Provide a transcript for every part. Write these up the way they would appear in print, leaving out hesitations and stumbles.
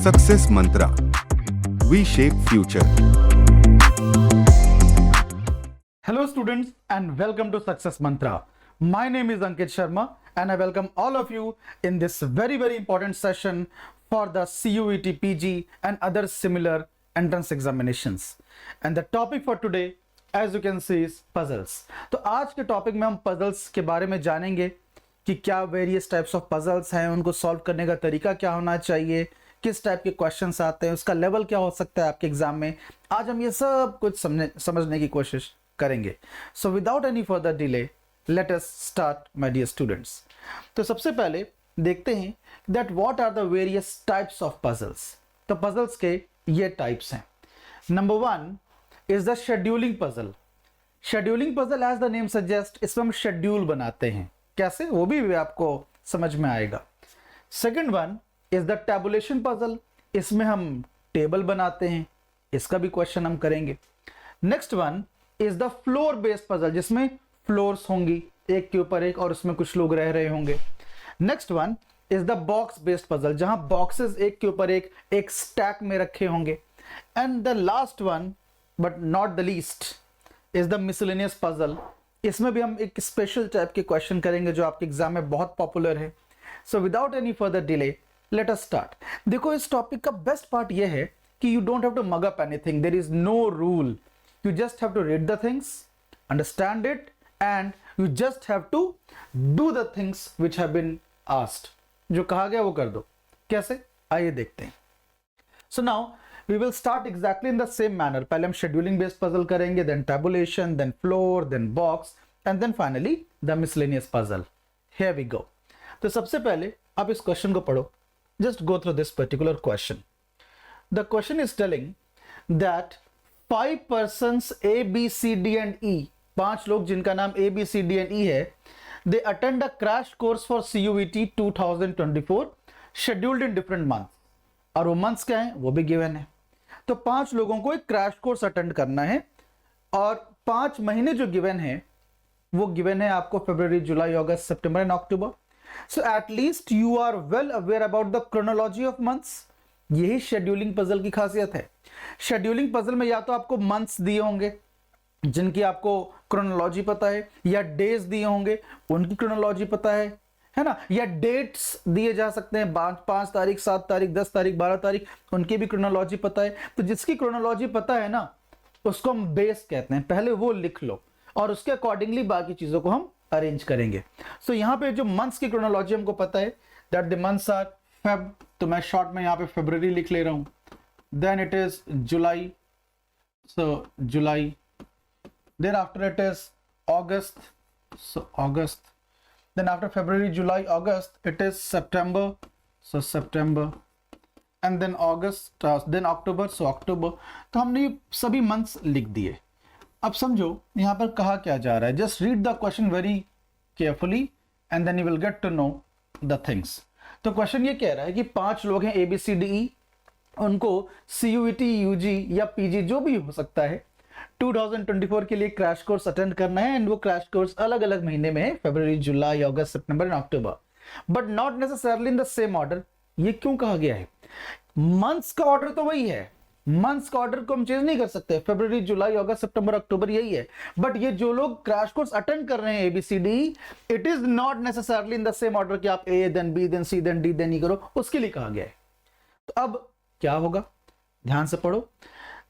Success Mantra. We shape future. Hello students and welcome to Success Mantra. My name is Ankit Sharma and I welcome all of you in this very important session for the CUET PG and other similar entrance examinations. And the topic for today, as you can see, is puzzles. तो आज के topic में हम puzzles के बारे में जानेंगे कि क्या वेरियस टाइप्स ऑफ पजल्स हैं, उनको सॉल्व करने का तरीका क्या होना चाहिए, किस टाइप के क्वेश्चंस आते हैं, उसका लेवल क्या हो सकता है आपके एग्जाम में। आज हम ये सब कुछ समझने की कोशिश करेंगे। So without any further delay let us start my dear students. तो सबसे पहले देखते हैं that what are the various types of puzzles. तो पजल्स के ये टाइप्स हैं। Number 1 is the scheduling puzzle. Scheduling puzzle as the name suggest, इसमें हम शेड्यूल बनाते हैं। कैसे, वो भी आपको समझ में आएगा। Second one is the tabulation puzzle, इसमें हम टेबल बनाते हैं, इसका भी क्वेश्चन हम करेंगे। Next one is the floor based puzzle, जिसमें फ्लोर्स होंगी एक के ऊपर एक और उसमें कुछ लोग रह रहे होंगे। Next one is the box based puzzle, जहां बॉक्सेस एक के ऊपर एक स्टैक में रखे होंगे। And the last one but not the least is the miscellaneous puzzle, इसमें भी हम एक स्पेशल टाइप के क्वेश्चन करेंगे जो आपके एग्जाम में बहुत पॉपुलर है। So without any further delay let us start. देखो, इस टॉपिक का बेस्ट पार्ट ये है कि you don't have to mug up anything, there is no rule, you just have to read the things, understand it and you just have to do the things which have been asked. जो कहा गया वो कर दो। कैसे, आइए देखते हैं। So now we will start exactly in the same manner. पहले हम scheduling based puzzle करेंगे, then tabulation, then floor, then box, and then finally the miscellaneous puzzle. Here we go. तो सबसे पहले आप इस क्वेश्चन को पढ़ो. Just go through this particular question. The question is telling that 5 persons A, B, C, D and E, 5 लोग जिनका नाम A, B, C, D and E है, they attend a crash course for CUET 2024 scheduled in different months. और वो months क्या है वो भी गिवन है। तो 5 लोगों को एक क्रैश कोर्स अटेंड करना है और 5 महीने जो गिवन है वो गिवन है आपको February, July, August, September and October. So at least you are well aware about the chronology of months. यही शेड्यूलिंग पजल की खासियत है। शेड्यूलिंग पजल में या तो आपको मंथ्स दिए होंगे जिनकी आपको क्रोनोलॉजी पता है, या डेज दिए होंगे उनकी क्रोनोलॉजी पता है ना, या डेट्स दिए जा सकते हैं 5 तारीख, 7 तारीख, 10 तारीख, 12 तारीख, उनकी भी क्रोनोलॉजी पता है। तो जिसकी क्रोनोलॉजी पता है ना उसको हम बेस कहते हैं। पहले वो लिख लो और उसके अकॉर्डिंगली बाकी चीजों को हम अरेंज करेंगे। सो यहाँ पे जो मंथ्स की क्रोनोलॉजी हमको पता है that the months are Feb, तो मैं शॉर्ट में यहाँ पे फरवरी लिख ले रहा हूँ। Then it is July, so July. Then after it is August, so August. Then after February, July, August, it is September, so September, and then August, then October, so October. तो हमने ये सभी months लिख दिए। अब समझो यहाँ पर कहा क्या जा रहा है। Just read the question very carefully and then you will get to know the things. तो क्वेश्चन ये कह रहा है कि 5 लोग हैं A, B, C, D, E, उनको CUET, UG या PG जो भी हो सकता है 2024 के लिए क्रैश कोर्स अटेंड करना है। एंड वो क्रैश कोर्स अलग अलग महीने में है, February, July, August, September and October, but not necessarily in the same order. ये क्यों कहा गया है? मंथ्स का ऑर्डर तो वही है, मंथ्स का ऑर्डर को हम चेंज नहीं कर सकते, फरवरी, जुलाई, अगस्त, सितंबर, अक्टूबर यही है। बट ये जो लोग क्रैश कोर्स अटेंड कर रहे हैं ABCD, it is not necessarily in the same order कि आप A then B then C then D then E करो, उसके लिए कहा गया है। तो अब क्या होगा, ध्यान से पढ़ो।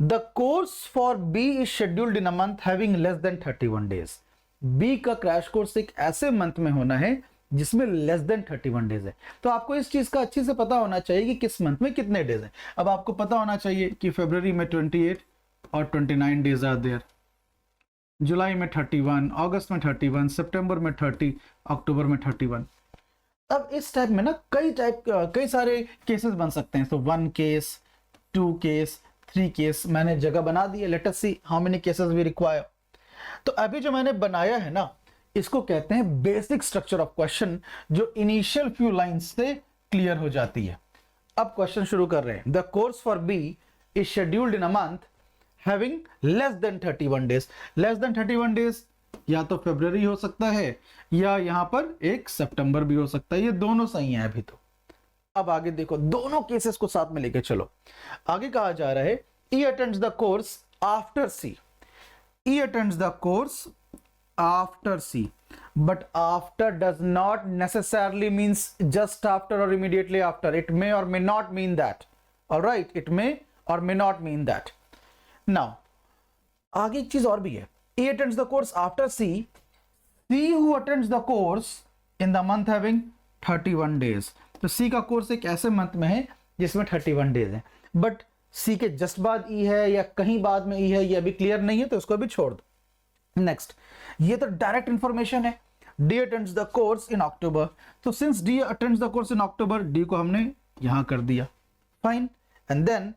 The course for B is scheduled in a month having less than 31 days. B का क्रैश कोर्स एक ऐसे मंथ में होना है जिसमें लेस देन 31 डेज है। तो आपको इस चीज का अच्छे से पता होना चाहिए कि किस मंथ में कितने डेज हैं। अब आपको पता होना चाहिए कि फरवरी में 28 और 29 डेज आर देयर, जुलाई में 31, अगस्त में 31, सितंबर में 30, अक्टूबर में 31। अब इस टाइप में ना कई सारे केसेस बन सकते हैं। तो 1 केस, 2 केस, 3 केस मैंने जगह बना दी है। Let us see how many cases we require. तो अभी जो मैंने बनाया है ना इसको कहते हैं बेसिक स्ट्रक्चर ऑफ क्वेश्चन, जो इनिशियल फ्यू लाइंस से क्लियर हो जाती है। अब क्वेश्चन शुरू कर रहे हैं। The course for B is scheduled in a month having less than 31 days. Less than 31 days या तो फरवरी हो सकता है या यहां पर एक सितंबर भी हो सकता है, ये दोनों सही है अभी तो। अब आगे देखो, दोनों केसेस को साथ में लेके चलो। आगे कहा जा रहा है E attends the course after C, E attends the course after C, but after does not necessarily means just after or immediately after. It may or may not mean that. All right, it may or may not mean that. Now आगे एक चीज और भी है, A attends the course after C, C who attends the course in the month having 31 days. तो C का course एक ऐसे मंथ में है जिसमें 31 डेज है, बट C के जस्ट बाद E है या कहीं बाद में E है, ये अभी क्लियर नहीं है, तो इसको भी छोड़ दो। नेक्स्ट, ये तो डायरेक्ट इंफॉर्मेशन है, D attends the course in October, तो since D attends the course in October, D को हमने यहां कर दिया, fine. And then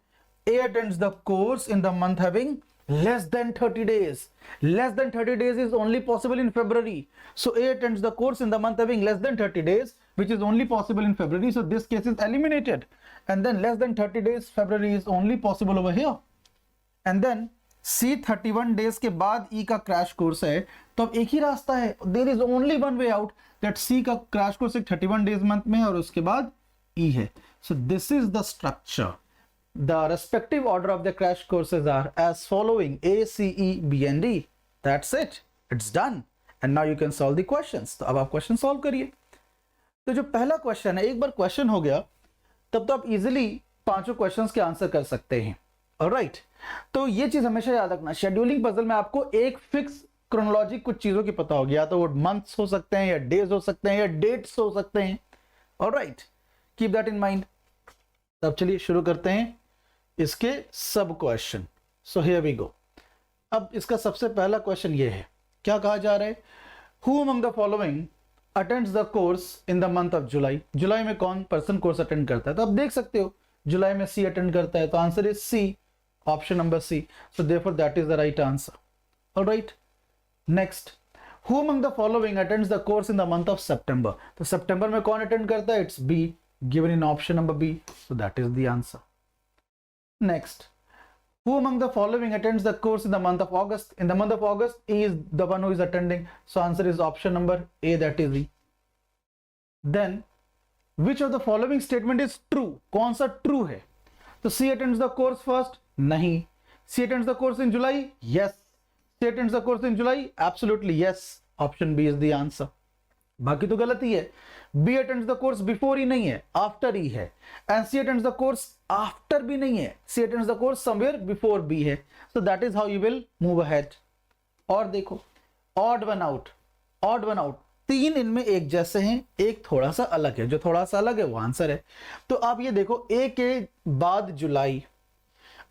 A attends the course in the month having less than 30 days. Less than 30 days is only possible in February, so A attends the course in the month having less than 30 days, which is only possible in February, so this case is eliminated. And then less than 30 days February is only possible over here. And then C 31 days के बाद E का crash course है, तो अब एक ही रास्ता है, there is only one way out, that C का क्रैश कोर्स एक 31 डेज मंथ में है और उसके बाद E है। So this is the structure. The respective order of the crash courses are as following: A, C, E, B and D. That's it. It's done. And now you can solve the questions. तो अब आप question solve करिए। तो जो पहला question है, एक बार question हो गया तब तो आप इजीली पांचों क्वेश्चंस के आंसर कर सकते हैं। ऑलराइट, तो ये चीज हमेशा याद रखना, शेड्यूलिंग पजल में आपको एक फिक्स क्रोनोलॉजी कुछ चीजों की पता होगी, या तो वो मंथ्स हो सकते हैं, या डेज हो सकते हैं, या डेट्स हो सकते हैं। Alright, keep that in mind. तब चलिए शुरू करते हैं इसके सब question. So here we go. अब इसका सबसे पहला क्वेश्चन ये है, क्या कहा जा रहा है, who among the following attends the course in the month of July. जुलाई में कौन पर्सन कोर्स अटेंड करता है, तो आप देख सकते हो जुलाई में सी अटेंड करता है, तो answer is C, option number C. So therefore that is the right answer. Alright, next, who among the following attends the course in the month of September. तो सितंबर में कौन अटेंड करता है, it's B, given in option number B, so that is the answer. Next, who among the following attends the course in the month of August? In the month of August, E is the one who is attending. So answer is option number A, that is E. Then, which of the following statement is true? कौन सा true है? तो C attends the course first? नहीं. C attends the course in July? Yes. C attends the course in July? Absolutely yes. Option B is the answer. बाकी तो गलत ही है। B attends the course before ही नहीं है, after ही है, and C attends the course after भी नहीं है, C attends the course somewhere before B है। So that is how you will move ahead। और देखो, odd one out, odd one out, तीन इनमें एक जैसे हैं, एक थोड़ा सा अलग है, जो थोड़ा सा अलग है वो आंसर है। तो आप ये देखो, A के बाद जुलाई,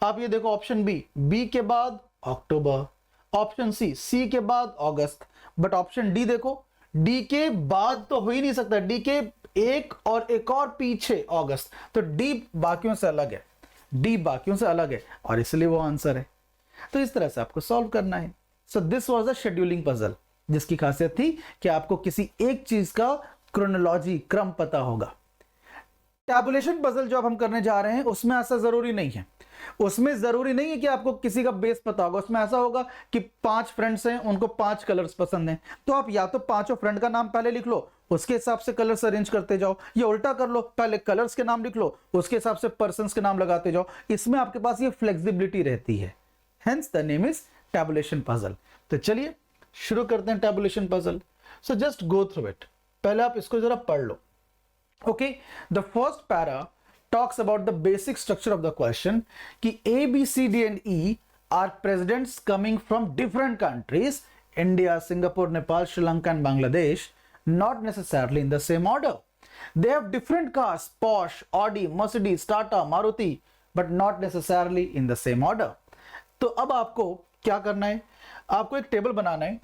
आप ये देखो ऑप्शन बी, बी के बाद अक्टूबर, ऑप्शन सी, सी के बाद अगस्त, बट ऑप्शन डी देखो, डी के बाद तो हो ही नहीं सकता, डी के एक और पीछे अगस्त, तो डी बाकियों से अलग है, डी बाकियों से अलग है और इसलिए वो आंसर है। तो इस तरह से आपको सॉल्व करना है। So this was a scheduling puzzle, जिसकी खासियत थी कि आपको किसी एक चीज का क्रोनोलॉजी, क्रम पता होगा। टैबुलेशन पजल जो अब हम करने जा रहे हैं उसमें ऐसा जरूरी नहीं है, उसमें जरूरी नहीं है कि आपको किसी का बेस पता होगा। उसमें ऐसा होगा कि 5 फ्रेंड्स हैं, उनको 5 कलर्स पसंद हैं, तो आप या तो पांचों फ्रेंड का नाम पहले लिख लो, उसके हिसाब से कलर्स अरेंज करते जाओ, या उल्टा कर लो, पहले कलर्स के नाम लिख लो, उसके हिसाब से पर्सन्स के नाम लगाते जाओ। इसमें आपके पास ये फ्लेक्सिबिलिटी रहती है, hence the name is tabulation puzzle. तो चलिए शुरू करते हैं tabulation puzzle. So just go through it, पहले आप इसको जरा पढ़ लो। Okay, the first para talks about the basic structure of the question कि A, B, C, D and E are presidents coming from different countries, India, Singapore, Nepal, Sri Lanka and Bangladesh, not necessarily in the same order. They have different cars, Porsche, Audi, Mercedes, Tata, Maruti, but not necessarily in the same order. तो अब आपको क्या करना है, आपको एक table बनाना है।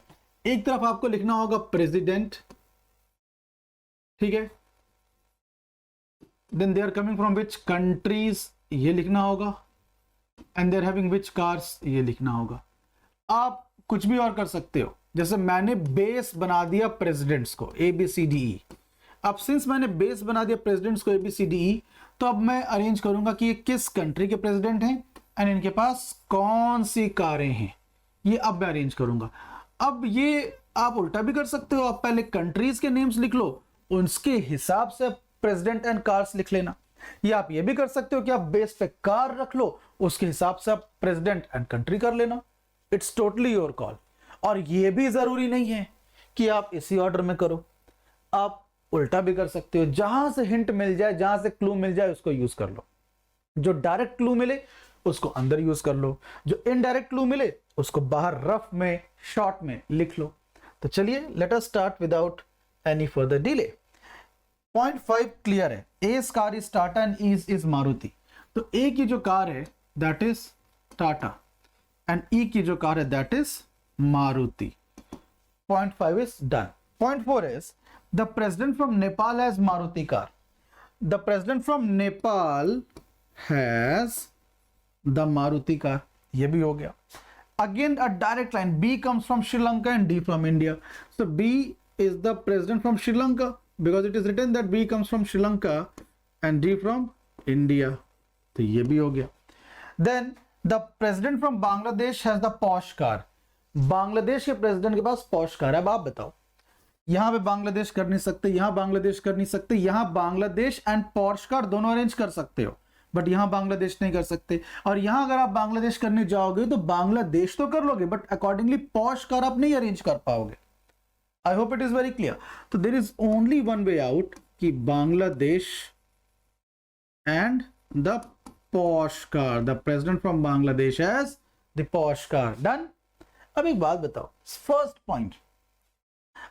एक तरफ आपको लिखना होगा प्रेसिडेंट, ठीक है, then they are coming from which countries ये लिखना होगा, and they are having which cars ये लिखना होगा। आप कुछ भी और कर सकते हो, जैसे मैंने बेस बना दिया प्रेसिडेंट्स को A B C D E. अब सिंस मैंने बेस बना दिया प्रेसिडेंट्स को A B C D E, तो अब मैं अरेंज करूंगा कि ये किस कंट्री के प्रेसिडेंट हैं एंड इनके पास कौन सी कारें हैं, ये अब मैं अरेंज करूंगा। अब ये आप उल्टा भी कर सकते हो, आप पहले कंट्रीज के नेम्स लिख लो, उसके हिसाब से प्रेसिडेंट एंड कार्स लिख लेना, या आप ये भी कर सकते हो कि आप बेस पे कार रख लो, उसके हिसाब से आप प्रेसिडेंट एंड कंट्री कर लेना। It's totally your call. और ये भी जरूरी नहीं है कि आप इसी ऑर्डर में करो, आप उल्टा भी कर सकते हो। जहां से हिंट मिल जाए, जहां से क्लू मिल जाए, उसको यूज कर लो। जो डायरेक्ट क्लू मिले उसको अंदर यूज कर लो, जो इनडायरेक्ट क्लू मिले उसको बाहर रफ में, शॉर्ट में लिख लो। तो चलिए, let us start without any further delay. Point 5 clear है। A's car is Tata and E's is Maruti. तो ए की जो कार है that is Tata and E की जो कार है that is Maruti. Point 5 is done. Point 4 is the president from Nepal has Maruti car. The president from Nepal has the Maruti car. ये भी हो गया। Again a direct line. B comes from Sri Lanka and D from India. So B is the president from Sri Lanka because it is written that B comes from Sri Lanka and D from India. तो ये भी हो गया। Then the president from Bangladesh has the Porsche car. Bangladesh के president के पास posh car है। अब आप बताओ, यहां पे बांग्लादेश कर नहीं सकते, यहां बांग्लादेश कर नहीं सकते, यहां बांग्लादेश एंड पॉश कार दोनों अरेंज कर सकते हो, बट यहां बांग्लादेश नहीं कर सकते। और यहां अगर आप बांग्लादेश करने जाओगे तो बांग्लादेश तो कर लोगे, बट अकॉर्डिंगली पॉश कार आप नहीं अरेंज कर पाओगे। I hope it is very clear. तो there is only one way out कि Bangladesh and the posh car, the president from Bangladesh has the posh car. Done. अब एक बात बताओ, फर्स्ट पॉइंट,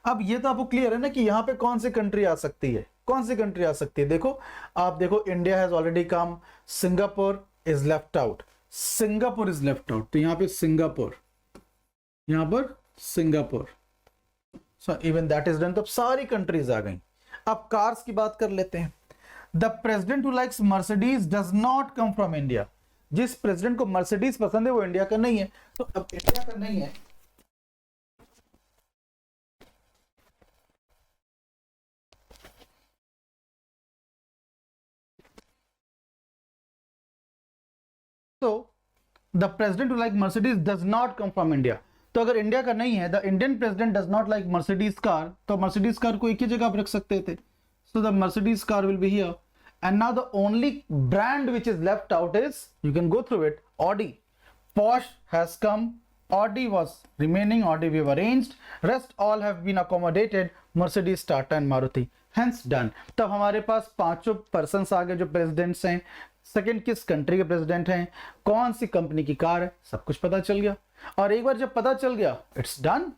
अब ये तो आपको क्लियर है ना कि यहां पे कौन सी कंट्री आ सकती है, कौन सी कंट्री आ सकती है। देखो, आप देखो, India has already come, Singapore is left out, Singapore is left out, तो यहां पे सिंगापुर, यहां पर Singapore, so even that is done. तो सारी कंट्रीज आ गई। अब कार्स की बात कर लेते हैं। The president who likes Mercedes does not come from India. जिस प्रेसिडेंट को मर्सिडीज पसंद है वो इंडिया का नहीं है। तो अब इंडिया का नहीं है, तो the president who like Mercedes does not come from India. तो अगर इंडिया का नहीं है, the Indian president does not like Mercedes car, तो मर्सिडीज कार को एक ही जगह आप रख सकते थे। So the Mercedes car will be here. And now the only brand which is left out is, you can go through it, Audi. Porsche has come, Audi was remaining, Audi we have arranged, rest all have been accommodated, Mercedes, Tata and Maruti, hence done. तब हमारे पास पांचों persons आ गए जो presidents हैं, second किस country के president हैं, कौन सी कंपनी की कार है, सब कुछ पता चल गया। और एक बार जब पता चल गया, इट्स डन।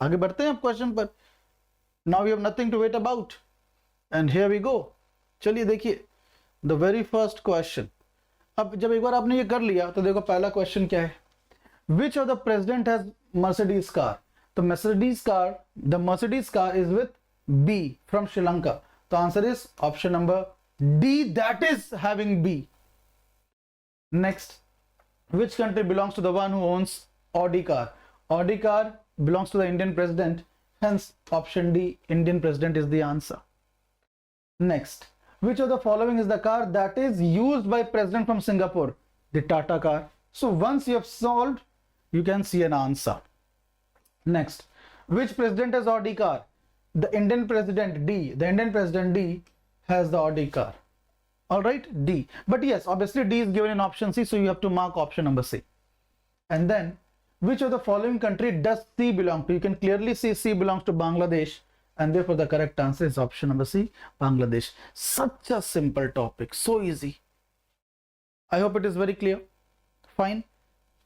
आगे बढ़ते हैं अब क्वेश्चन पर। Now we have nothing to wait about and here we go. चलिए देखिए, द वेरी फर्स्ट क्वेश्चन। अब जब एक बार आपने ये कर लिया तो देखो पहला क्वेश्चन क्या है, which of the president has Mercedes car. तो Mercedes car, the Mercedes car is with B from Sri Lanka. तो answer is option number D, that is having B. Next, which country belongs to the one who owns Audi car. Audi car belongs to the Indian president, hence option D, Indian president is the answer. Next, which of the following is the car that is used by president from Singapore? The Tata car. So once you have solved, you can see an answer. Next, which president has Audi car? The Indian president, D. The Indian president D has the Audi car. All right, D. But yes, obviously D is given in option C, so you have to mark option number C. And then, which of the following country does C belong to? You can clearly see C belongs to Bangladesh. And therefore the correct answer is option number C, Bangladesh. Such a simple topic, so easy. I hope it is very clear. Fine.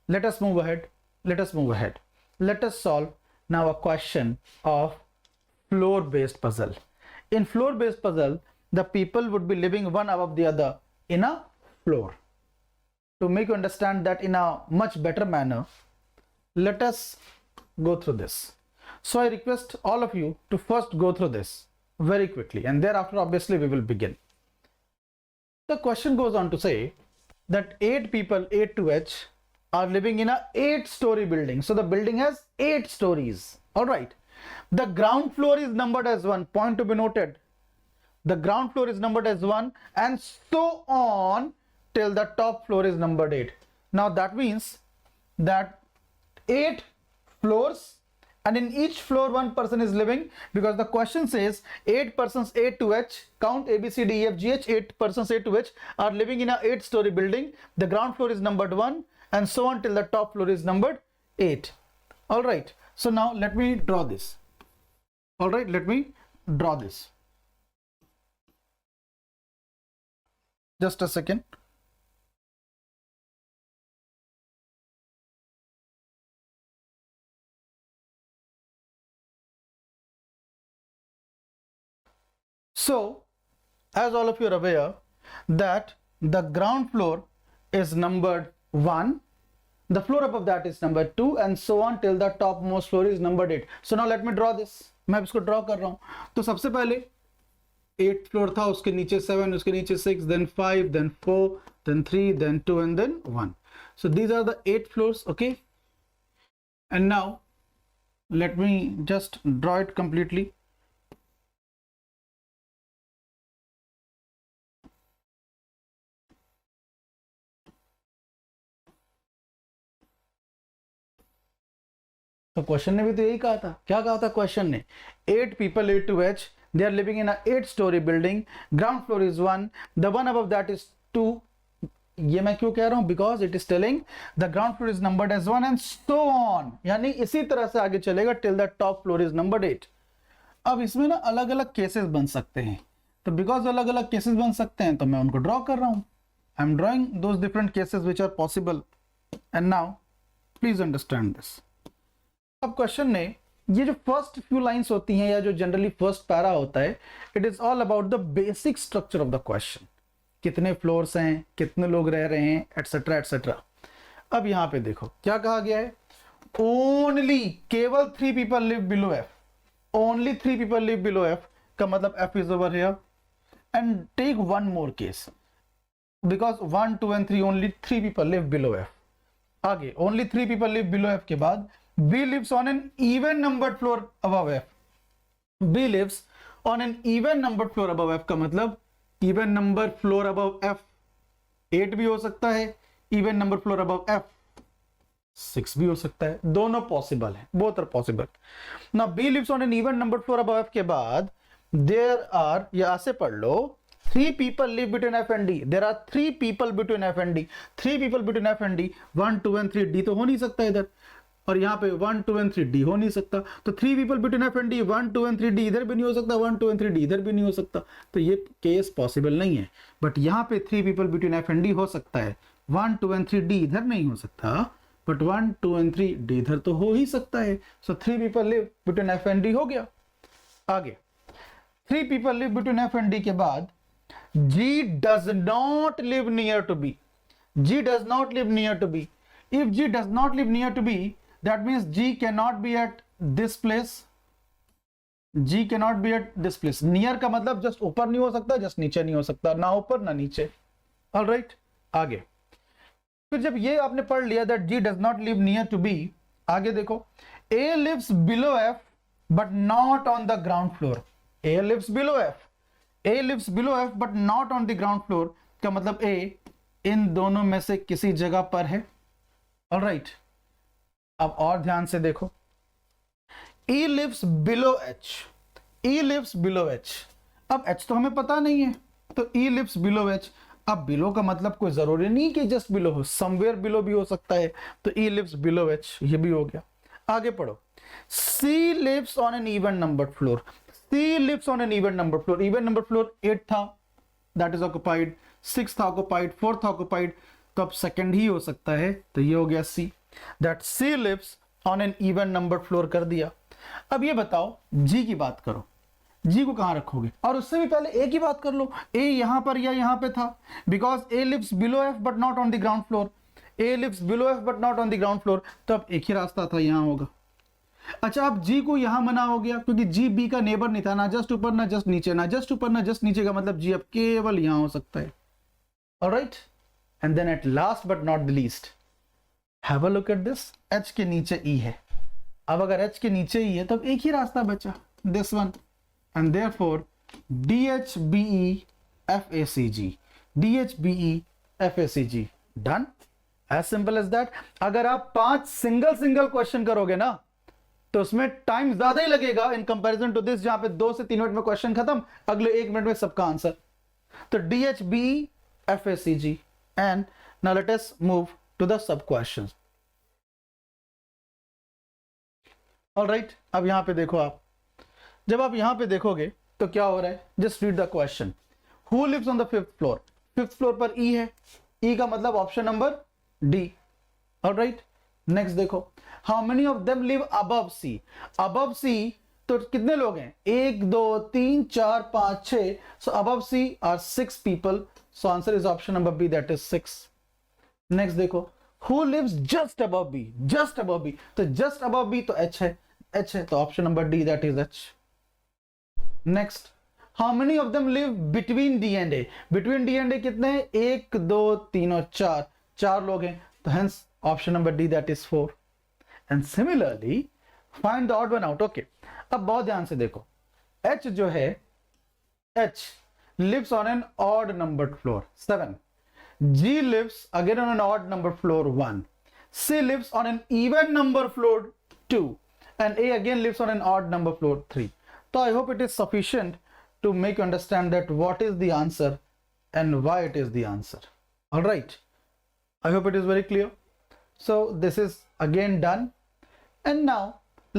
Let us move ahead. Let us solve now a question of floor-based puzzle. In floor-based puzzle, the people would be living one above the other in a floor. To make you understand that in a much better manner, let us go through this. So I request all of you to first go through this very quickly, and thereafter obviously we will begin. The question goes on to say that 8 people, 8 to H, are living in a 8-story building. So the building has 8 stories. All right. The ground floor is numbered as 1. Point to be noted. The ground floor is numbered as 1, and so on till the top floor is numbered 8. Now that means that 8 floors and in each floor one person is living, because the question says 8 persons A to H, count A B C D E F G H, 8 persons A to H are living in a 8-story building. The ground floor is numbered 1 and so on till the top floor is numbered 8. All right, so now let me draw this. All right, let me draw this. Just a second. So, as all of you are aware that the ground floor is numbered 1, the floor above that is numbered 2 and so on till the topmost floor is numbered 8. So now let me draw this. मैं इसको draw कर रहा हूँ. तो सबसे पहले 8 floor था, उसके नीचे 7, उसके नीचे 6, then 5, then 4, then 3, then 2 and then 1. So these are the 8 floors, okay? And now let me just draw it completely. तो क्वेश्चन ने भी तो यही कहा था. क्या कहा था क्वेश्चन ने? 8 people A to H, they are living in a 8-story building, ground floor is 1, the one above that is 2. ये मैं क्यों कह रहा हूं? Because it is telling the ground floor is numbered as 1 and so on, यानी इसी तरह से आगे चलेगा till the top floor is numbered 8. अब इसमें ना अलग अलग केसेस बन सकते हैं, तो बिकॉज अलग अलग केसेस बन सकते हैं तो मैं उनको ड्रॉ कर रहा हूं. I am drawing those different cases which are possible. And now please understand this. अब क्वेश्चन ने ये जो फर्स्ट फ्यू लाइंस होती हैं या जो जनरली फर्स्ट पैरा होता है, it is all about the basic structure of the question. कितने फ्लोर्स हैं, कितने लोग रह रहे हैं, एटसेट्रा एटसेट्रा. अब यहां पे देखो क्या कहा गया है. ओनली, केवल 3 people live below F. Only 3 people live below F का मतलब F is over here. And take one more case, because 1, 2 and 3 only 3 people live below F. आगे only 3 people live below F के बाद B lives on an even numbered floor above F. B lives on an even numbered floor above F का मतलब even number floor above F 8 भी हो सकता है, even number floor above F 6 भी हो सकता है. दोनों पॉसिबल है, both are possible. Now B lives on an even numbered floor above F के बाद there are, या ऐसे पढ़ लो, 3 people live between F and D. There are 3 people between F and D. 3 people between F and D. 1, 2 and 3 D तो हो नहीं सकता इधर, और यहाँ पे 1, 2 and 3 D हो नहीं सकता. तो 3 people between F and D, 1, 2 and 3 D इधर भी नहीं हो सकता, 1, 2 and 3 D इधर भी नहीं हो सकता. तो ये केस पॉसिबल नहीं है. बट यहाँ पे 3 people between F and D हो सकता है. 1, 2 and 3 D इधर नहीं हो सकता, बट 1, 2 and 3 D इधर तो हो ही सकता है. सो 3 people live between F and D हो गया. आगे 3 people live between F and D के बाद G does not live near to B. G does not live near to B. If G does not live near to B, that means G cannot be at this place. G cannot be at this place. Near का मतलब just ऊपर नहीं हो सकता, just नीचे नहीं हो सकता, ना ऊपर ना नीचे. All right, आगे फिर जब ये आपने पढ़ लिया that G does not live near to B, आगे देखो A lives below F but not on the ground floor. A lives below F. A lives below F but not on the ground floor का मतलब A इन दोनों में से किसी जगह पर है. All right, अब और ध्यान से देखो, E lives below H. E lives below H. अब H तो हमें पता नहीं है, तो E lives below H. अब below का मतलब कोई जरूरी नहीं कि जस्ट below हो, somewhere below भी हो सकता है. तो E lives below H, ये भी हो गया. आगे पढ़ो, C lives on an even numbered floor. C lives on an even numbered floor. Even numbered floor 8 था, that is occupied. 6 था occupied, 4 था occupied, तो अब सेकंड ही हो सकता है. तो ये हो गया C. That C lives on an even numbered floor कर दिया. अब ये बताओ G की बात करो, G को कहां रखोगे? और उससे भी पहले A की बात कर लो. A यहां पर या यहां पे था, because A lives below F but not on the ground floor. A lives below F but not on the ground floor. तो अब एक ही रास्ता था, यहां होगा. अच्छा, अब G को यहां मना हो गया क्योंकि G B का नेबर नहीं था, ना जस्ट ऊपर ना जस्ट नीचे, ना जस्ट ऊपर ना जस्ट नीचे का मतलब G अब केवल यहां हो सकता है. Alright, and then at last but not the least, have a look at this. H के नीचे E है. अब अगर H के नीचे E है तो एक ही रास्ता बचा, this one. And therefore DHBE FACG, DHBE FACG, done. As simple as that. अगर आप 5 सिंगल क्वेश्चन करोगे ना, तो उसमें टाइम ज्यादा ही लगेगा इन कंपैरिजन टू दिस, जहां पे 2 से 3 मिनट में क्वेश्चन खत्म, अगले 1 मिनट में सबका आंसर. तो DHB FACG. And now let us move to the sub questions. Alright, अब यहां पे देखो आप, जब आप यहां पे देखोगे तो क्या हो रहा है, just read the question. Who lives on the 5th floor? 5th floor पर E है, E का मतलब option number D. Alright, next देखो, how many of them live above C? Above C तो कितने लोग हैं? 1 2 3 4 5 6. So above C are 6 people. So answer is option number B, that is 6. Next देखो, who lives just above B? Just above B, तो just above B तो H है, H है, तो option number D, that is H. Next, how many of them live between D and A? Between D and A कितने हैं? 1 2 3 और 4, 4 लोग हैं, तो hence option number D, that is 4. And similarly find the odd one out. Okay, अब बहुत ध्यान से देखो, H जो है, H lives on an odd numbered floor 7. G lives again on an odd number floor 1. C lives on an even number floor 2, and A again lives on an odd number floor 3. So I hope it is sufficient to make you understand that what is the answer and why it is the answer. All right, I hope it is very clear. So this is again done, and now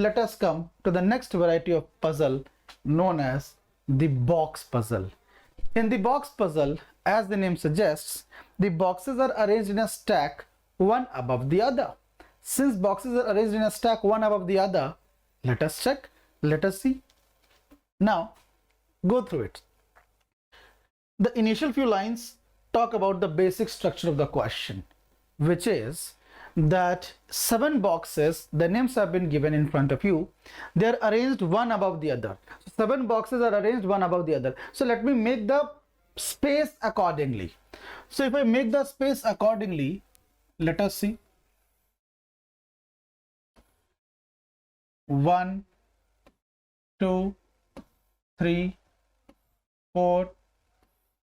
let us come to the next variety of puzzle known as the box puzzle. In the box puzzle, as the name suggests, the boxes are arranged in a stack one above the other. Since boxes are arranged in a stack one above the other, let us check, let us see. Now go through it. The initial few lines talk about the basic structure of the question, which is that 7 boxes, the names have been given in front of you, they are arranged one above the other. 7 boxes are arranged one above the other. So let me make the space accordingly. So if I make the space accordingly, let us see. 1 2 3 4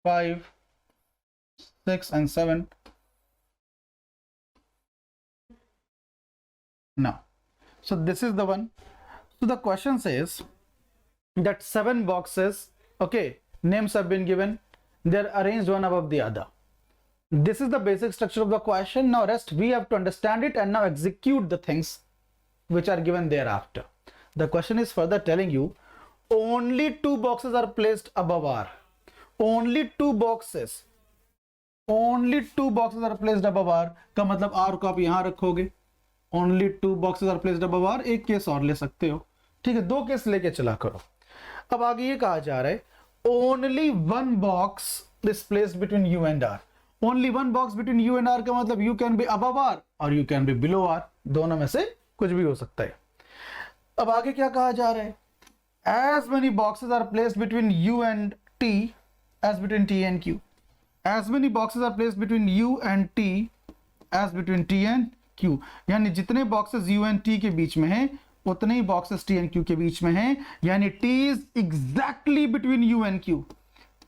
5 6 and 7. Now, so this is the one. So the question says that 7 boxes, okay, names have been given, they're arranged one above the other. This is the basic structure of the question. Now rest we have to understand it and now execute the things which are given thereafter. The question is further telling you only 2 boxes are placed above R. Only 2 boxes are placed above R. का मतलब R को आप यहाँ रखोगे. Only 2 boxes are placed above R. एक case और ले सकते हो, ठीक है, 2 केस लेके चला करो. अब आगे ये कहा जा रहा है only 1 box is placed between U and R. Only 1 box between U and R का मतलब you can be above R और you can be below R. दोनों में से कुछ भी हो सकता है. अब आगे क्या कहा जा रहा है? As many boxes are placed between U and T as between T and Q. As many boxes are placed between U and T as between T and Q. यानी जितने boxes U and T के बीच में हैं उतने ही boxes T and Q के बीच में हैं. यानी T is exactly between U and Q.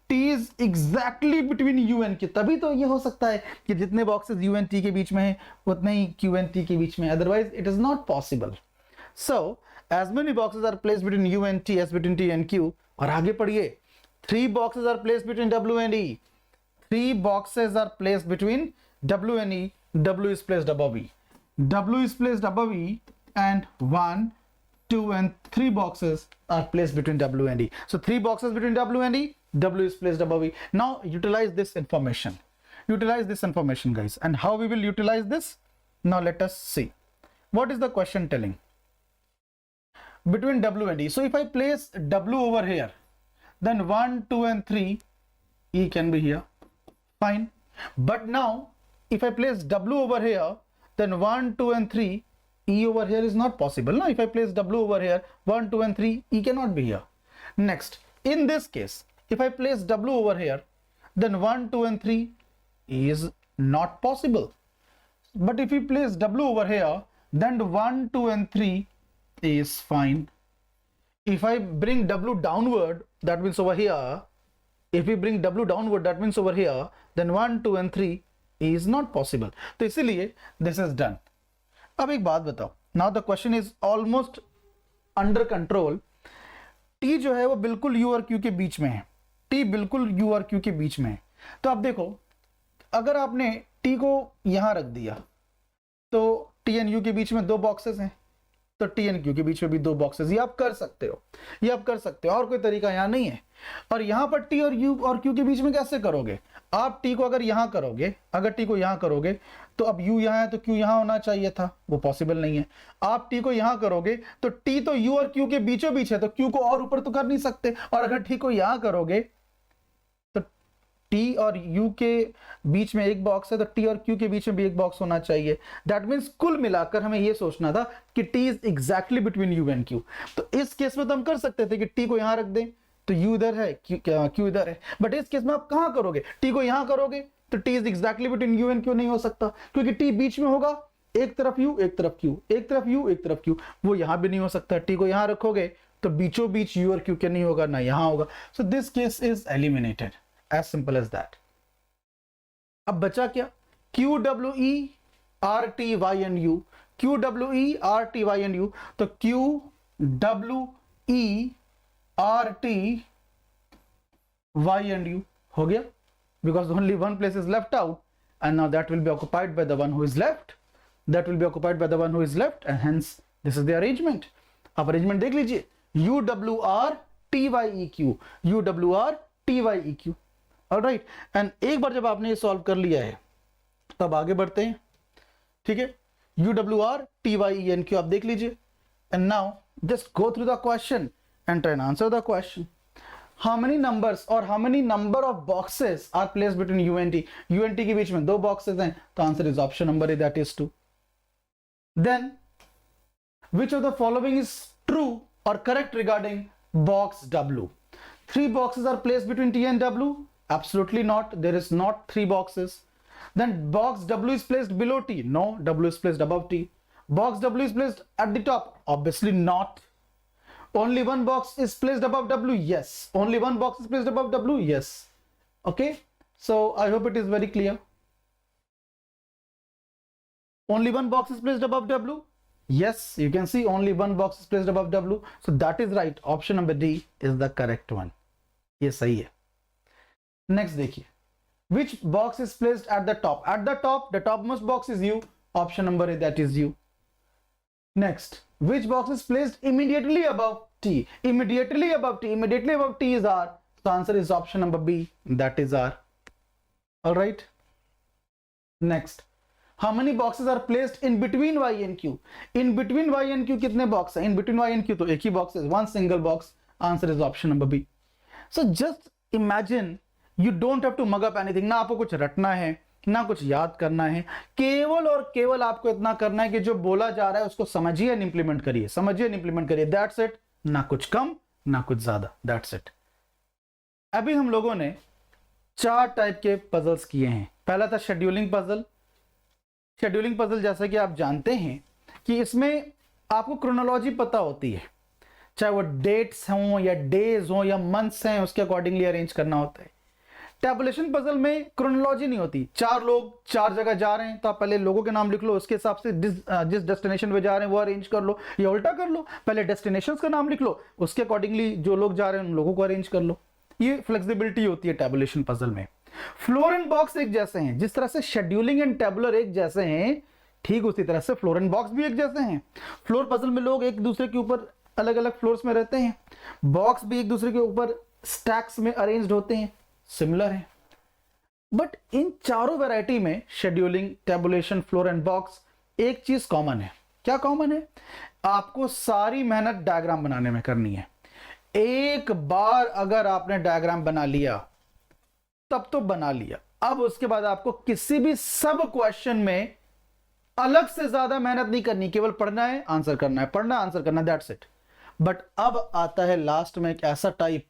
T is exactly between U and Q. तभी तो ये हो सकता है कि जितने boxes U and T के बीच में हैं उतने ही Q and T के बीच में. Otherwise it is not possible. So as many boxes are placed between U and T as between T and Q. और आगे पढ़िए, 3 boxes are placed between W and E. 3 boxes are placed between W and E. W is placed above E. W is placed above E, and 1, 2 and 3 boxes are placed between W and E. So 3 boxes between W and E, W is placed above E. Now utilize this information. Utilize this information, guys. And how we will utilize this? Now let us see. What is the question telling? Between W and E. So if I place W over here, then 1, 2 and 3, E can be here. Fine. But now if I place W over here, then 1, 2 and 3, E over here is not possible. Now if I place W over here, 1, 2 and 3, E cannot be here. Next, in this case, if I place W over here, then 1, 2 and 3, E is not possible. But if we place W over here, then 1, 2 and 3 is fine. If I bring W downward, that means over here. If we bring W downward, that means over here, then 1, 2 and 3 is not possible. तो इसीलिए this is done. अब एक बात बताओ. Now the question is almost under control, T जो है वो बिल्कुल यू और क्यू के बीच में है, टी बिल्कुल यू और क्यू के बीच में है। तो आप देखो, अगर आपने टी को यहां रख दिया तो टी एंड यू के बीच में दो बॉक्सेस हैं, तो टी एंड क्यू के बीच में भी दो बॉक्सेस, ये आप कर सकते हो, ये आप कर सकते हो, और कोई तरीका यहाँ नहीं है। और यहाँ पर टी और यू और क्यू के बीच में कैसे करोगे, आप टी को अगर यहाँ करोगे, अगर टी को यहाँ करोगे तो अब यू यहाँ है तो क्यू यहाँ होना चाहिए था, वो पॉसिबल नहीं है। आप टी को यहाँ करोगे तो टी तो यू और क्यू के बीचों बीच है, तो क्यू को और ऊपर तो कर नहीं सकते, और अगर टी को यहाँ करोगे तो टी और यू के बीच में एक बॉक्स है, तो टी और क्यू के बीच में भी एक बॉक्स होना चाहिए। दैट मीन्स कुल मिलाकर हमें यह सोचना था कि T is exactly between you and Q. तो इस केस में तो हम कर सकते थे कि टी को यहां रख दें तो यू इधर है, क्यू इधर है, बट इस केस में आप कहां करोगे, टी को यहां करोगे तो T is exactly between you and Q नहीं हो सकता, क्योंकि टी बीच में होगा, एक तरफ यू एक तरफ क्यू, एक तरफ यू एक तरफ क्यू, वो यहां भी नहीं हो सकता। टी को यहां रखोगे तो बीचों बीच यू और क्यू के नहीं होगा, ना यहां होगा। So this case is eliminated, as simple as that. अब बचा क्या, Q W E R T Y and U, Q W E R T Y and U, तो Q W E R T Y and U हो गया, because only one place is left out, and now that will be occupied by the one who is left, that will be occupied by the one who is left, and hence this is the arrangement. आप arrangement देख लीजिए, u w r t y e q, u w r t y e q, alright। and एक बार जब आपने ये solve कर लिया है तब आगे बढ़ते हैं, ठीक है। u w r t y e n q आप देख लीजिए, and now just go through the question and try and answer the question. How many numbers or how many number of boxes are placed between u and t? u and t के बीच में दो boxes हैं, तो answer is option number A, that is 2. Then which of the following is true or correct regarding box W? 3 boxes are placed between t and W? Absolutely not. There is not 3 boxes. Then box W is placed below t? No, W is placed above t. Box W is placed at the top? Obviously not. Only one box is placed above W? Yes. Only one box is placed above W? Yes. Okay. So I hope it is very clear. Only one box is placed above W? Yes. You can see only one box is placed above W. So that is right. Option number D is the correct one. ये सही है. Next देखिए. Which box is placed at the top? At the top, the topmost box is U. Option number A, that is U. Next, which box is placed immediately above T? Immediately above T. Immediately above T is R. So answer is option number B. That is R. All right. Next, how many boxes are placed in between Y and Q? In between Y and Q कितने box हैं? In between Y and Q तो एक ही box है. One single box. Answer is option number B. So just imagine you don't have to mug up anything. ना आपको कुछ रटना है, ना कुछ याद करना है, केवल और केवल आपको इतना करना है कि जो बोला जा रहा है उसको समझिए एंड इंप्लीमेंट करिए, समझिए एंड इंप्लीमेंट करिए। दैट्स इट, ना कुछ कम ना कुछ ज्यादा, दैट्स इट। अभी हम लोगों ने 4 टाइप के पजल्स किए हैं। पहला था शेड्यूलिंग पजल। शेड्यूलिंग पजल जैसा कि आप जानते हैं कि इसमें आपको क्रोनोलॉजी पता होती है, चाहे वो डेट्स हों या डेज हों या मंथ्स हैं, उसके अकॉर्डिंगली अरेंज करना होता है। टैबुलेशन पजल में क्रोनोलॉजी नहीं होती। 4 लोग 4 जगह जा रहे हैं तो आप पहले लोगों के नाम लिख लो, उसके हिसाब से जिस डेस्टिनेशन पे जा रहे हैं वो अरेंज कर लो, या उल्टा कर लो, पहले डेस्टिनेशंस का नाम लिख लो, उसके अकॉर्डिंगली जो लोग जा रहे हैं उन लोगों को अरेंज कर लो। ये फ्लेक्सिबिलिटी होती है टैबुलेशन पजल में। फ्लोर एंड बॉक्स एक जैसे हैं, जिस तरह से शेड्यूलिंग एंड टेबुलर एक जैसे हैं, ठीक उसी तरह से फ्लोर एंड बॉक्स भी एक जैसे हैं। फ्लोर पजल में लोग एक दूसरे के ऊपर अलग अलग फ्लोर्स में रहते हैं, बॉक्स भी एक दूसरे के ऊपर स्टैक्स में अरेंज्ड होते हैं, सिमिलर है। बट इन चारों वैरायटी में scheduling, tabulation, floor and box, एक चीज कॉमन है। क्या कॉमन है? आपको सारी मेहनत डायग्राम बनाने में करनी है। एक बार अगर आपने डायग्राम बना लिया तब तो बना लिया, अब उसके बाद आपको किसी भी सब क्वेश्चन में अलग से ज्यादा मेहनत नहीं करनी, केवल पढ़ना है, आंसर करना है, पढ़ना आंसर करना, दैट्स इट। बट अब आता है लास्ट में एक ऐसा टाइप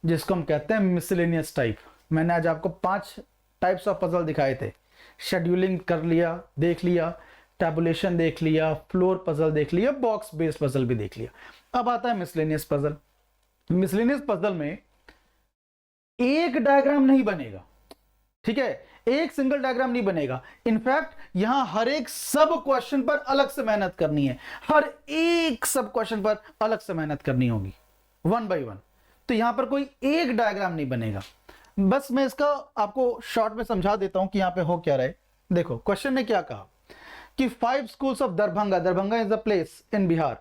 जिसको हम कहते हैं मिसलेनियस टाइप। मैंने आज आपको 5 टाइप्स ऑफ पजल दिखाए थे। शेड्यूलिंग कर लिया, देख लिया, टैबुलेशन देख लिया, फ्लोर पजल देख लिया, बॉक्स बेस्ड पजल भी देख लिया। अब आता है मिसलेनियस पजल। मिसलेनियस पजल में एक डायग्राम नहीं बनेगा, ठीक है, एक सिंगल डायग्राम नहीं बनेगा। इनफैक्ट यहां हर एक सब क्वेश्चन पर अलग से मेहनत करनी है, हर एक सब क्वेश्चन पर अलग से मेहनत करनी होगी, वन बाय वन। तो यहां पर कोई एक डायग्राम नहीं बनेगा। बस मैं इसका आपको शॉर्ट में समझा देता हूं कि यहां पे हो क्या रहा है। देखो क्वेश्चन ने क्या कहा कि 5 schools of Darbhanga, Darbhanga is the place in Bihar,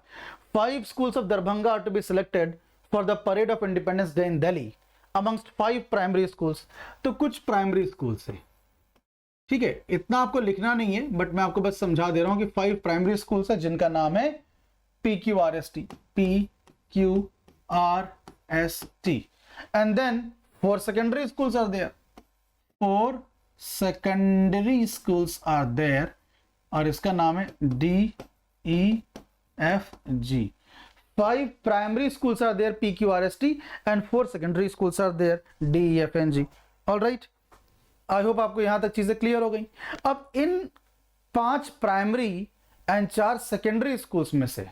5 schools of Darbhanga are to be selected for the parade of Independence Day in Delhi amongst 5 primary schools। तो कुछ प्राइमरी स्कूल्स है, ठीक है, इतना आपको लिखना नहीं है, बट मैं आपको बस समझा दे रहा हूं कि 5 प्राइमरी स्कूल्स है जिनका नाम है PQRST, PQRST, and then 4 secondary schools are there, 4 secondary schools are there, और इसका नाम है DEFG। 5 primary schools are there PQRST and 4 secondary schools are there DEFG। All right, I hope आपको यहां तक चीजें क्लियर हो गई। अब इन 5 प्राइमरी एंड 4 सेकेंडरी स्कूल्स में से,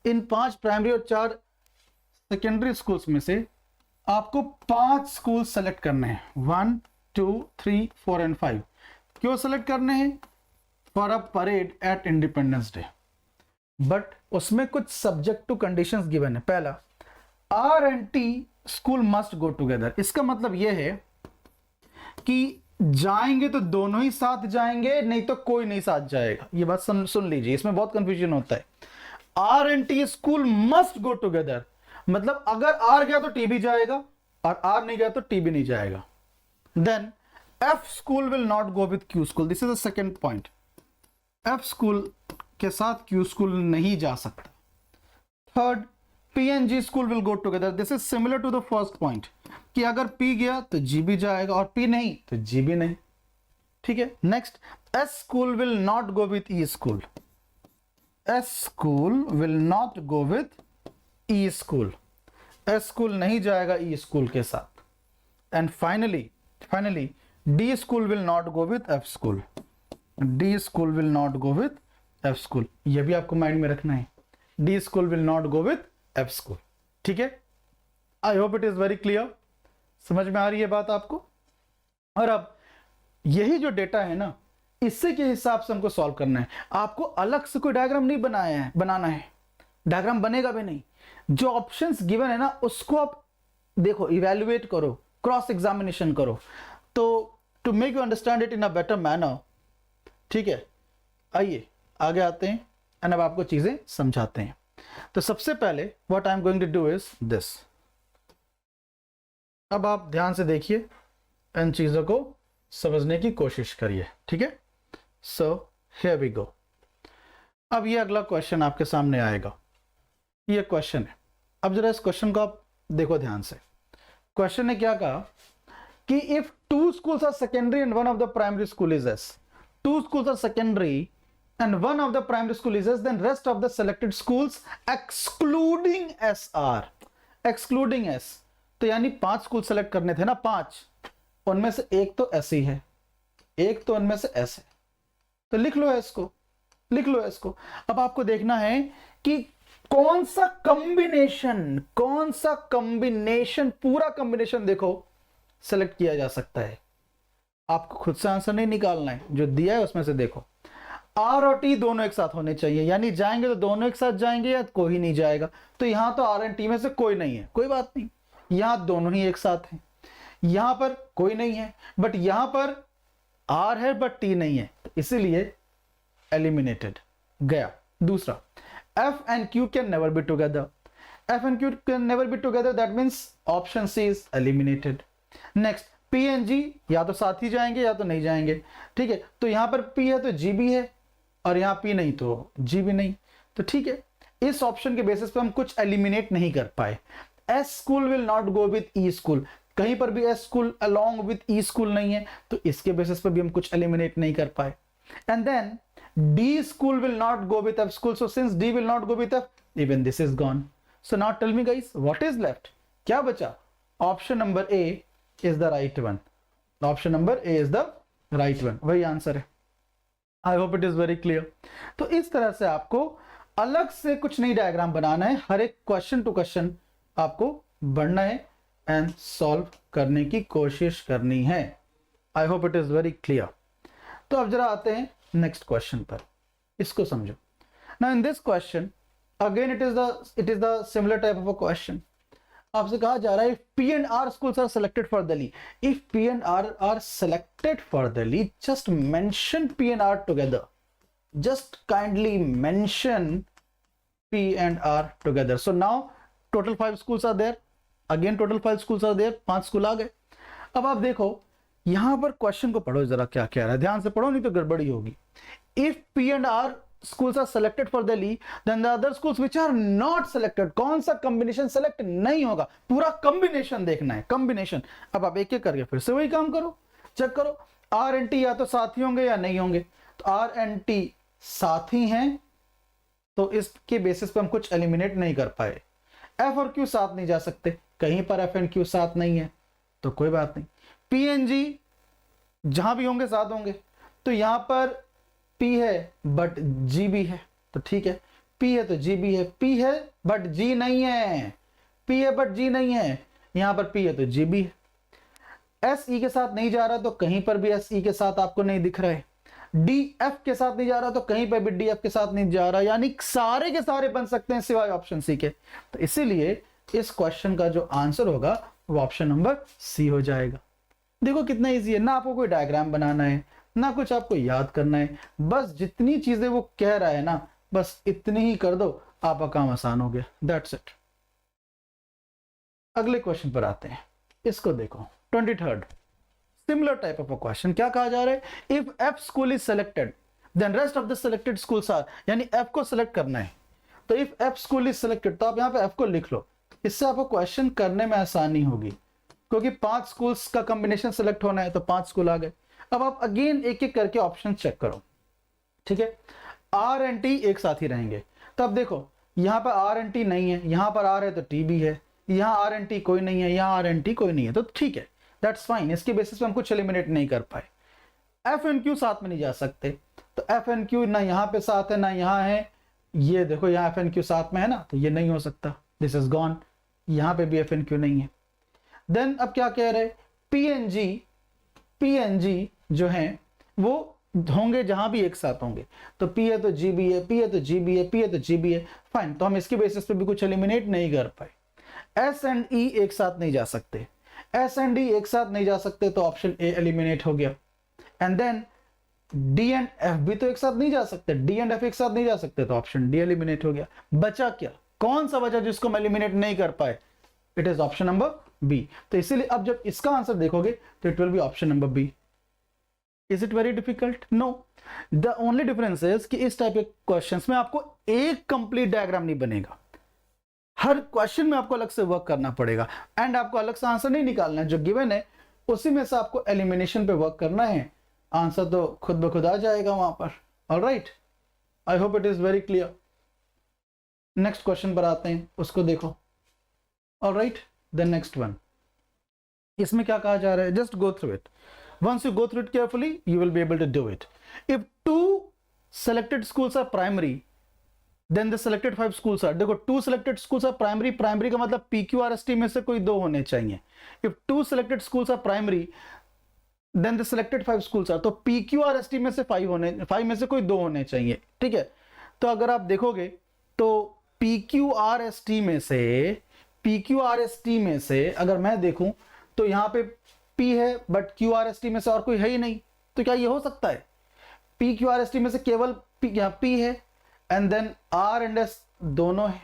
इन 5 प्राइमरी और 4 सेकेंडरी स्कूल्स में से आपको 5 स्कूल सेलेक्ट करने हैं, 1 2 3 4 एंड 5। क्यों सेलेक्ट करने हैं? For a parade at Independence Day. But उसमें कुछ सब्जेक्ट टू कंडीशंस गिवन है। पहला, R and T school must go together. इसका मतलब यह है कि जाएंगे तो दोनों ही साथ जाएंगे, नहीं तो कोई नहीं साथ जाएगा। ये बात सुन लीजिए, इसमें बहुत कंफ्यूजन होता है। R and T school must go together, मतलब अगर आर गया तो टी भी जाएगा, और आर नहीं गया तो टी भी नहीं जाएगा। Then F school will not go with Q school. This is the second point. F school के साथ क्यू स्कूल नहीं जा सकता। Third, P and G school will go together. This is similar to the first point कि अगर P गया तो जी भी जाएगा, और पी नहीं तो जी भी नहीं, ठीक है। Next, S school will not go with E school. S school will not go with E school. S school नहीं जाएगा ई स्कूल के साथ। And finally D school will not go with F school. D school will not go with F school. यह भी आपको mind में रखना है, D school will not go with F school, ठीक है। आई hope it is very clear. समझ में आ रही है बात आपको? और अब यही जो डेटा है ना, इससे के हिसाब से हमको सॉल्व करना है। आपको अलग से कोई डायग्राम नहीं बनाना है, डायग्राम बनेगा भी नहीं। जो ऑप्शंस गिवन है ना, उसको आप देखो, इवैल्यूएट करो, क्रॉस एग्जामिनेशन करो, तो to make you understand it in a better manner, ठीक है। आइए आगे आते हैं एंड अब आपको चीजें समझाते हैं। तो सबसे पहले what I am going to do is this. अब आप ध्यान से देखिए, इन चीजों को समझने की कोशिश करिए, ठीक है। So here we go. अब ये अगला क्वेश्चन आपके सामने आएगा। ये क्वेश्चन है। अब जरा इस क्वेश्चन को आप देखो ध्यान से। क्वेश्चन ने क्या कहा कि if 2 schools are secondary and 1 of the primary school is S, 2 schools are secondary and 1 of the primary school is S, then rest of the selected schools excluding S are, excluding S। तो यानी 5 school select करने थे ना, 5, उनमें से एक तो S ही है, एक तो उनमें से S है, तो लिख लो S को, लिख लो S को। अब आपको देखना है कि कौन सा कॉम्बिनेशन, पूरा कॉम्बिनेशन देखो सेलेक्ट किया जा सकता है। आपको खुद से आंसर नहीं निकालना है, जो दिया है उसमें से देखो। आर और टी दोनों एक साथ होने चाहिए, यानी जाएंगे तो दोनों एक साथ जाएंगे या कोई नहीं जाएगा। तो यहां तो आर एंड टी में से कोई नहीं है, कोई बात नहीं, यहां दोनों ही एक साथ हैं। यहां पर कोई नहीं है, बट यहां पर आर है बट टी नहीं है, तो इसीलिए एलिमिनेटेड गया। दूसरा, F and Q can never be together. F and Q can never be together, that means option C is eliminated. Next, P and G या तो साथ ही जाएंगे या तो नहीं जाएंगे, ठीक है। तो यहां पर पी है तो जी भी है, और यहां पी नहीं तो जी भी नहीं, तो ठीक है। इस ऑप्शन के बेसिस पे हम कुछ एलिमिनेट नहीं कर पाए। S school will not go with E school, कहीं पर भी S school along with E school नहीं है, तो इसके बेसिस पे भी हम कुछ एलिमिनेट नहीं कर पाए। And then D school will not go with F school, so since D will not go with F, even this is gone. So now tell me guys, what is left? क्या बचा? Option number A is the right one. Option number A is the right one. वही answer है। I hope it is very clear. तो इस तरह से आपको अलग से कुछ नहीं डायग्राम बनाना है, हर एक क्वेश्चन टू क्वेश्चन आपको बढ़ना है एंड सॉल्व करने की कोशिश करनी है। आई hope it is very clear. तो अब जरा आते हैं नेक्स्ट क्वेश्चन पर, इसको समझो। Now in this question again it is the similar type of a question. आपसे कहा जा रहा है, P and R schools are selected for Delhi. If P and R are selected for Delhi, just mention P and R together. Just kindly mention P and R together. So now total 5 schools are there. Again total 5 schools are there. 5 school आ गए। अब आप देखो यहां पर question को पढ़ो जरा, क्या क्या है, ध्यान से पढ़ो नहीं तो गड़बड़ी होगी। If P and R schools are selected for Delhi, then the other schools which are not selected, कौन सा कॉम्बिनेशन सेलेक्ट नहीं होगा, पूरा कॉम्बिनेशन देखना है, कॉम्बिनेशन। अब आप एक एक करके फिर से वही काम करो, चेक करो आर एंड टी या तो साथ ही होंगे या नहीं होंगे। तो आर एंड टी साथ ही हैं, तो इसके बेसिस पे हम कुछ एलिमिनेट नहीं कर पाए। एफ और क्यू साथ नहीं जा सकते, कहीं पर एफ एंड क्यू साथ नहीं है तो कोई बात नहीं। पी एंड जी जहां भी होंगे साथ होंगे, तो यहां पर P है बट G भी है, तो ठीक है। P है तो G भी है, P है बट G नहीं है, P है बट G नहीं है, यहां पर P है तो G भी है। S E के साथ नहीं जा रहा तो कहीं पर भी S E के साथ आपको नहीं दिख रहा है। D F के साथ नहीं जा रहा तो कहीं पर भी D F के साथ नहीं जा रहा, यानी सारे के सारे बन सकते हैं सिवाय ऑप्शन सी के। तो इसीलिए इस क्वेश्चन का जो आंसर होगा वो ऑप्शन नंबर सी हो जाएगा। देखो कितना ईजी है, ना आपको कोई डायग्राम बनाना है ना कुछ आपको याद करना है, बस जितनी चीजें वो कह रहा है ना बस इतनी ही कर दो, आपका काम आसान हो गया, दैट्स इट। अगले क्वेश्चन पर आते हैं, इसको देखो 23rd similar type of a question. क्या कहा जा रहा है, if F school is selected then rest of the selected schools are, यानी एफ को सिलेक्ट करना है। तो if F school is selected तो आप यहां पे एफ को लिख लो, इससे आपको क्वेश्चन करने में आसानी होगी, क्योंकि 5 स्कूल्स का कॉम्बिनेशन सिलेक्ट होना है तो 5 स्कूल आ गए। अब आप अगेन एक एक करके ऑप्शन चेक करो, ठीक है। आर एंड टी एक साथ ही रहेंगे, तो अब देखो यहां पर आर एंड टी नहीं है, यहां पर आर है तो टी भी है, यहां आर एंड टी कोई नहीं है, यहां आर एंड टी कोई नहीं है, तो ठीक है, दैट्स फाइन। इसके बेसिस पे हम कुछ एलिमिनेट नहीं कर पाए। एफ एंड क्यू साथ में नहीं जा सकते, तो एफ एंड क्यू ना यहां पे साथ है ना यहां है, ये देखो यहां एफ एंड क्यू साथ में है ना, तो ये नहीं हो सकता, दिस इज गॉन। यहां पे भी एफ एंड क्यू नहीं है। देन अब क्या कह रहे, पी एन जी जो हैं वो होंगे जहां भी एक साथ होंगे, तो P है तो G भी है, P है तो G भी है, P है तो G भी है, फाइन। तो हम इसके बेसिस पे भी कुछ एलिमिनेट नहीं कर पाए। S एंड E एक साथ नहीं जा सकते, S एंड D एक साथ नहीं जा सकते, तो ऑप्शन ए एलिमिनेट हो गया। And then D and F भी तो एक साथ नहीं जा सकते, D एंड F एक साथ नहीं जा सकते, तो ऑप्शन डी एलिमिनेट हो गया। बचा क्या, कौन सा बचा जिसको हम एलिमिनेट नहीं कर पाए, it is option number B. तो इसीलिए अब जब इसका आंसर देखोगे तो it will be option number B. Is it very difficult? No, the only difference is कि इस टाइप के क्वेश्चंस में आपको एक कंप्लीट डायग्राम नहीं बनेगा, हर क्वेश्चन में आपको अलग से वर्क करना पड़ेगा, एंड आपको अलग से आंसर नहीं निकालना है, जो गिवन है उसी में से आपको एलिमिनेशन पे वर्क करना है, आंसर तो खुद ब खुद आ जाएगा वहां पर। Alright, I hope it is very clear. Next question पर आते हैं, उसको देखो। ऑलराइट, द नेक्स्ट वन, इसमें क्या कहा जा रहा है, just go through it. Once you go through it carefully, you will be able to do it. If 2 selected schools are primary, then the selected 5 schools are, देखो 2 selected schools are primary, primary का मतलब PQRST में से कोई 2 होने चाहिए। If 2 selected schools are primary, then the selected 5 schools are, तो PQRST में से 5 में से कोई 2 होने चाहिए, ठीक है। तो अगर आप देखोगे तो PQRST में से अगर मैं देखूं तो यहां पे P है बट QRST में से और कोई है ही नहीं, तो क्या ये हो सकता है? PQRST में से केवल P है and then R and S दोनों है,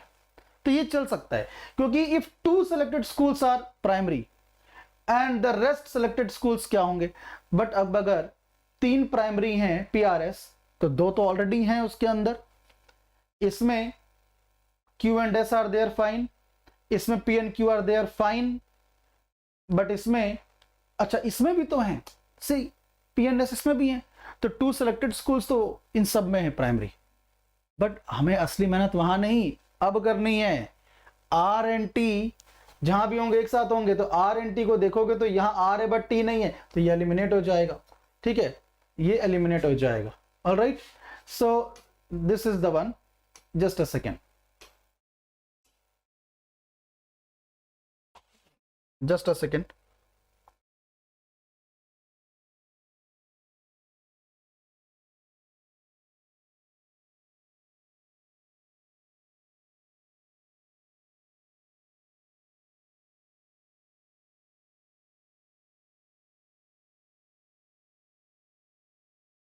तो ये चल सकता है, क्योंकि if 2 selected schools are primary and the rest selected schools क्या होंगे, बट अब अगर 3 प्राइमरी हैं PRS, तो 2 तो ऑलरेडी हैं उसके अंदर, इसमें Q and S are there fine, इसमें P and Q are there fine, but इसमें अच्छा इसमें भी तो हैं, सी P एंड S इसमें भी हैं, तो 2 सेलेक्टेड स्कूल्स तो इन सब में है प्राइमरी, बट हमें असली मेहनत वहां नहीं अब करनी है। R एंड T जहां भी होंगे एक साथ होंगे, तो R एंड T को देखोगे तो यहां R है बट T नहीं है, तो ये एलिमिनेट हो जाएगा, ठीक है, ये एलिमिनेट हो जाएगा। Alright, so this is the one, just a second, just a second।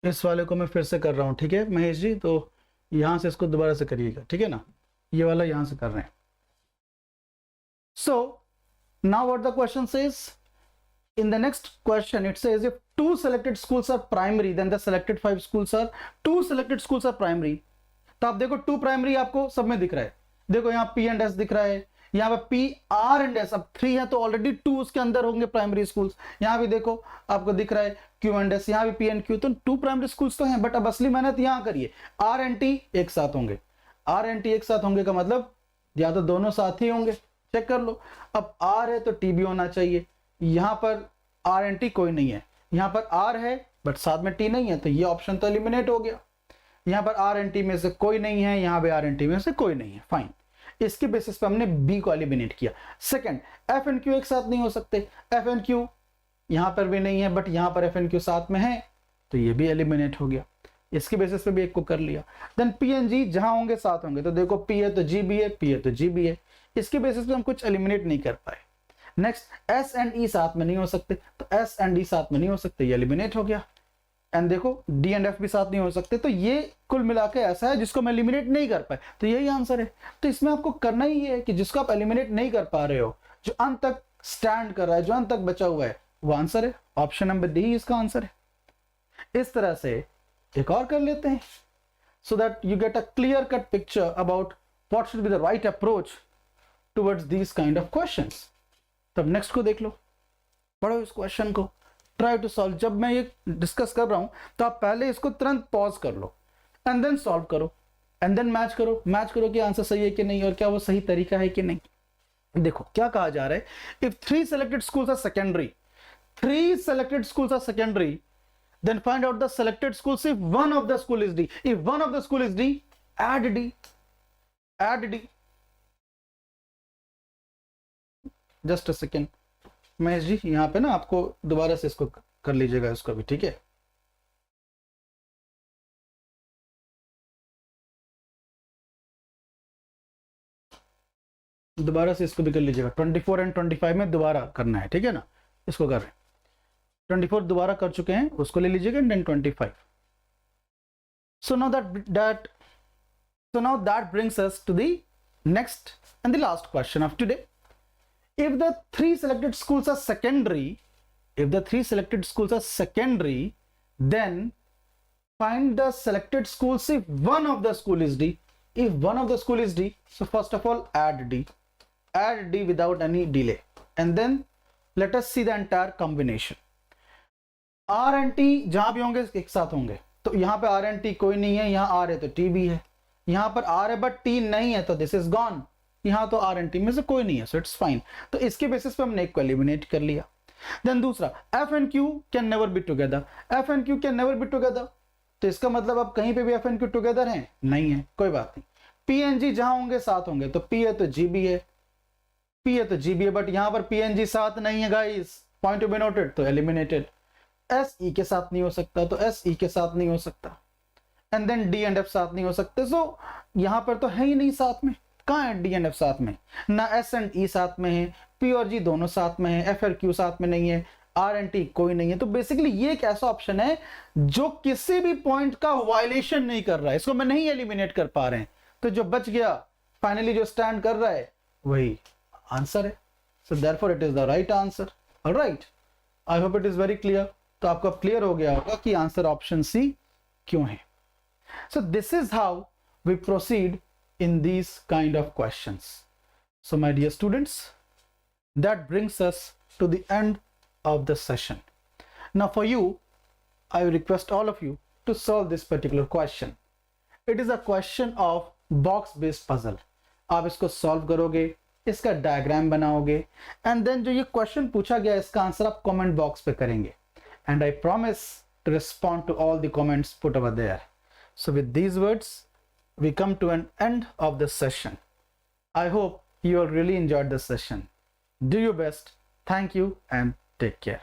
इस वाले को मैं फिर से कर रहा हूँ, ठीक है महेश जी, तो यहां से इसको दोबारा से करिएगा, ठीक है ना, ये वाला यहां से कर रहे हैं। So now what the question says, in the next question it says if two selected schools are primary then the selected five schools are, two selected schools are primary, तो आप देखो टू प्राइमरी आपको सब में दिख रहा है, देखो यहाँ पी एंड एस दिख रहा है, यहाँ पे पी आर एंड एस, अब 3 है तो ऑलरेडी 2 उसके अंदर होंगे प्राइमरी स्कूल्स, यहाँ भी देखो आपको दिख रहा है क्यू एंड एस, यहाँ भी पी एंड क्यू, तो 2 प्राइमरी स्कूल्स तो हैं, बट अब असली मेहनत यहाँ करिए, आर एंड टी एक साथ होंगे, आर एंड टी एक साथ होंगे का मतलब या तो दोनों साथ ही होंगे, चेक कर लो, अब आर है तो टी भी होना चाहिए, यहाँ पर आर एंड टी कोई नहीं है, यहाँ पर आर है बट साथ में टी नहीं है, तो ये ऑप्शन तो एलिमिनेट हो गया, यहाँ पर आर एंड टी में से कोई नहीं है, यहाँ पे आर एंड टी में से कोई नहीं है, फाइन, इसके बेसिस पे हमने बी को एलिमिनेट किया। सेकंड, एफ एंड क्यू एक साथ नहीं हो सकते, एफ एंड क्यू यहाँ पर भी नहीं है बट यहाँ पर एफ एंड क्यू साथ में है, तो ये भी एलिमिनेट हो गया, इसके बेसिस पे भी एक को कर लिया। देन पी एंड जी जहां होंगे साथ होंगे, तो देखो पी है तो जी भी है, पी है तो जी भी है, इसके बेसिस पे हम कुछ एलिमिनेट नहीं कर पाए। नेक्स्ट एस एंड ई साथ में नहीं हो सकते, तो एस एंड डी साथ में नहीं हो सकते, ये एलिमिनेट हो गया। एंड देखो डी एंड एफ भी साथ नहीं हो सकते, तो ये कुल मिलाकर ऐसा है जिसको मैं एलिमिनेट नहीं कर पाए, तो यही आंसर है। तो इसमें आपको करना ही है कि जिसको आप एलिमिनेट नहीं कर पा रहे हो, जो अंत तक स्टैंड कर रहा है, जो अंत तक बचा हुआ है, वो आंसर है, ऑप्शन नंबर डी इसका आंसर है। इस तरह से एक और कर लेते हैं, so that you get a clear cut picture about what should be the right approach towards these kind of questions. तब नेक्स्ट को देख लो, पढ़ो इस क्वेश्चन को, ट्राई टू सॉल्व। जब मैं ये डिस्कस कर रहा हूं तो आप पहले इसको तुरंत पॉज कर लो एंड देन सॉल्व करो एंड देन मैच करो कि आंसर सही है कि नहीं और क्या वो सही तरीका है कि नहीं। देखो क्या कहा जा रहा है, if 3 selected schools are secondary, 3 selected schools are secondary, then find out the selected schools if one of the school is D. If one of the school is D, add D. Add D. Just a second. Mahesh ji यहाँ पे ना आपको दोबारा से इसको कर लीजिएगा इसको भी, ठीक है। दोबारा से इसको भी कर लीजिएगा, 24 एंड 25 में दोबारा करना है, ठीक है ना, इसको कर रहे हैं, 24 दोबारा कर चुके हैं, उसको ले लीजिएगा and then 25। So now that brings us to the next and the last question of today. If the 3 selected schools are secondary, then find the selected schools if one of the school is D. If one of the school is D, so first of all add D without any delay, and then let us see the entire combination. R and T जहां भी होंगे एक साथ होंगे, तो यहाँ पे R and T कोई नहीं है, यहाँ R है तो T भी है, यहाँ पर R है बट T नहीं है तो दिस इज गॉन, यहाँ तो R and T में से कोई नहीं है, सो इट्स फाइन। तो इसके बेसिस पे हमने एक को एलिमिनेट कर लिया। देन दूसरा, F and Q can never be together, F and Q can never be together, तो इसका मतलब अब कहीं पे भी F and Q टुगेदर हैं नहीं है, कोई बात नहीं। P and G जहां होंगे साथ होंगे, तो P है तो G भी है, P है तो G भी है, बट यहाँ पर P and G साथ नहीं है guys, point to be noted, तो एलिमिनेटेड। S E के साथ नहीं हो सकता, तो S E के साथ नहीं हो सकता, and then D and F साथ नहीं हो सकते, सो यहाँ पर तो है ही नहीं साथ में, कहाँ है D and F साथ में, ना S and E साथ में है, P और G दोनों साथ में है, F और Q साथ में नहीं है, R and T कोई नहीं है। तो बेसिकली ये एक ऐसा ऑप्शन है जो किसी भी पॉइंट का वायलेशन नहीं कर रहा है, इसको मैं नहीं एलिमिनेट कर पा रहे हैं, तो जो बच गया फाइनली जो स्टैंड कर रहा है वही आंसर है। So therefore it is the right answer. Alright, I hope it is very clear. तो आपको क्लियर हो गया होगा कि आंसर ऑप्शन सी क्यों है। So this is how we proceed in these kind of questions. So my dear students, that brings us to the end of the session. Now for you, I request all of you to solve this particular question. It is a question of box based puzzle. आप इसको solve करोगे, इसका diagram बनाओगे, and then जो ये question पूछा गया इसका आंसर आप comment box पे करेंगे, and I promise to respond to all the comments put over there. So with these words, we come to an end of this session. I hope you all really enjoyed this session. Do your best. Thank you and take care.